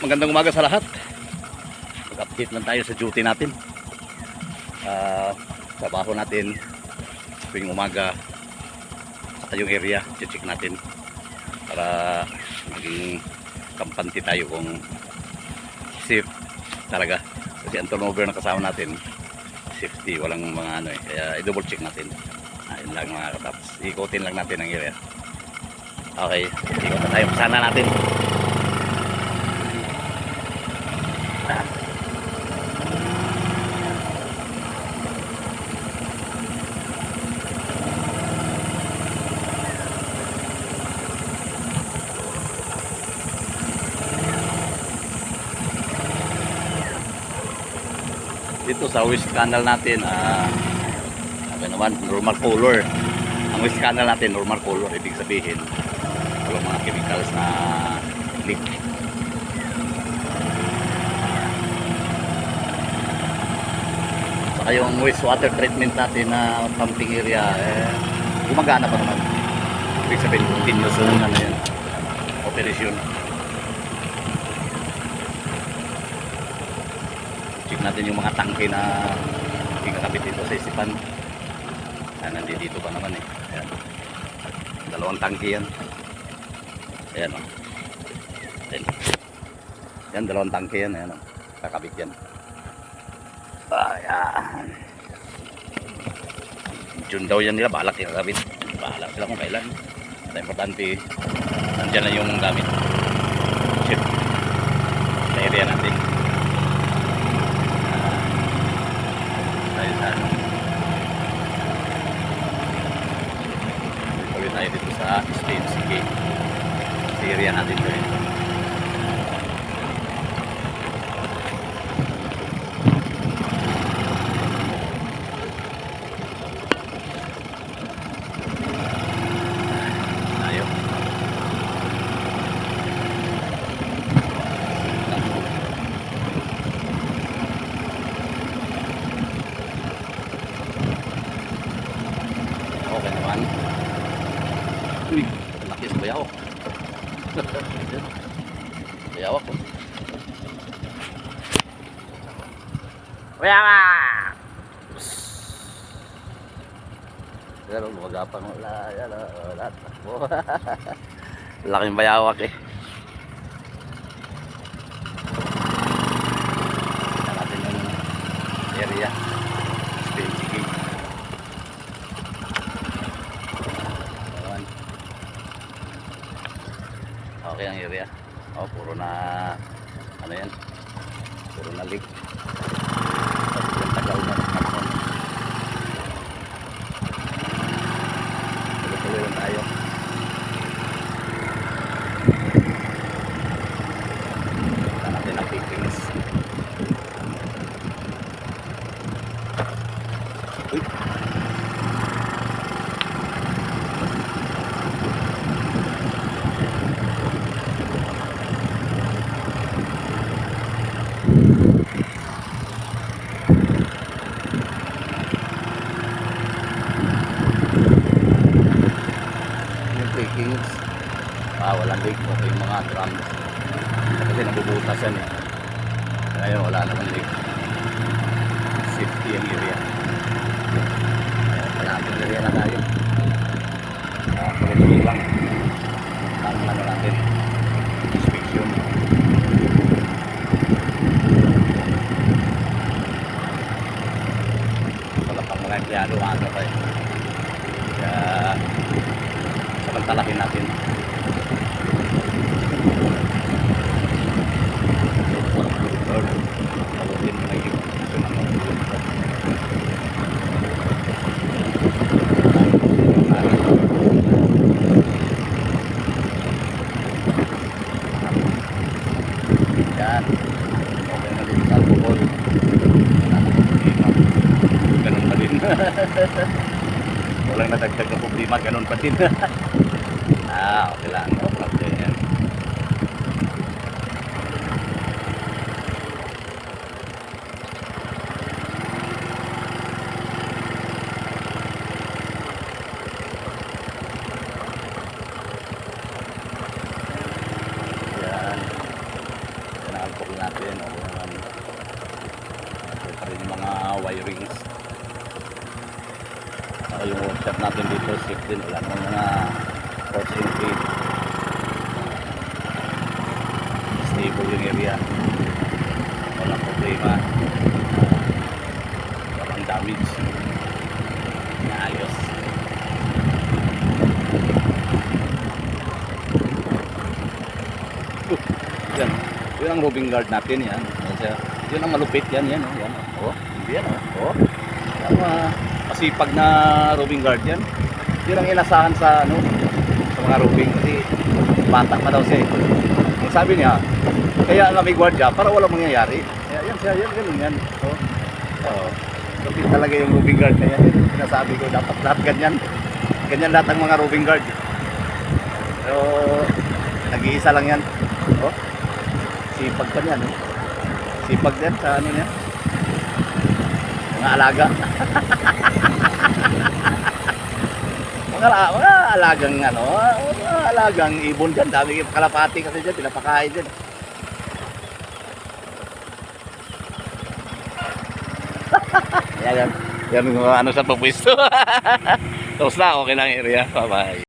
magandang umaga sa lahat. Mag-update lang tayo sa duty natin. Trabaho natin tuwing umaga sa yung area, check natin para maging kampante tayo kung safe talaga. Kasi ang turnover na kasama natin, safety, walang mga ano eh. Kaya i-double check natin. Ayun lang mga kataps. Ikotin lang natin ang area. Okay, ikot na tayo. Sana natin. Dito sa West Canal natin, okay naman, normal color. Ang West Canal natin, normal color. Ibig sabihin, walang mga chemicals na leak. Saka yung wastewater treatment natin na pumping area, gumagana pa naman. Ibig sabihin, continuous na yan, operasyon. Check natin yung mga tangke na ikakabit dito sa isipan. Nandito pa naman eh. Ayan. Dalawang tangke yan. Ayan o. Ayan. Yan, dalawang tangke yan. Ayan o. Kakabit yan. Ayan. June daw yan nila. Balak ikakabit. Balak sila kung kailan. At importante, nandyan na yung gamit. Chip. Sa area natin. Tayo dito sa Spain Gate sa area natin ito. Tayo. Okay naman. Uy, laki sa bayawak. Bayawak ko. Bayawak! Pero magapang wala. Wala. Laking bayawak eh. Tignan natin yung area. Spain Gate. Okay ang area. Oh, puro na ano yan? Puro na leak. Tagal na. Tuloy lang tayo. Kita natin ang pickings. Uy. Walang leak. Okay yung mga drums kasi nabubutas yan eh. Ngayon wala naman leak. Safety ang area. Malapit area na tayo. Tuloy lang ang ano natin, inspection. Wala pang mga empleyado maaga pa eh. Kaya samantalahin natin. Yan. Okay na din sa alcohol. Ganun pa din. Walang nadagdag na problema. Ganun pa din. Okay lang. No problem yan. alcohol natin. Okay naman. Okay pa rin yung mga wirings. Saka yung workshop natin dito, safe din. Wala namang mga force entry. Stable yung area. Walang problema. Walang damage. Naayos. Yan. Yun ang roving guard natin yan. Yun ang malupit yan. Yan. Yan. Oh. Hindi yan. Oh. Ang masipag na roving guard yan. Yun ang inasahan sa sa mga roving kasi bata pa daw siya. Ang sabi niya, kaya nga may guardia para walang mangyayari. Kaya yan siya. Yan. Yan. Oh. Oh. Lupit talaga yung roving guard na yan. Sinasabi ko dapat lahat ganyan. Ganyan lahat ang mga roving guard. Pero nag-iisa lang yan. Oh. Sipag pa niyan. Sipag din sa niya. Mga alaga. mga alagang mga alagang ibon dyan. Dami yung kalapati kasi dyan. Pinapakain dyan. Yan. Yan sa pagpwisto. Tapos na, okay na ang area. Bye-bye.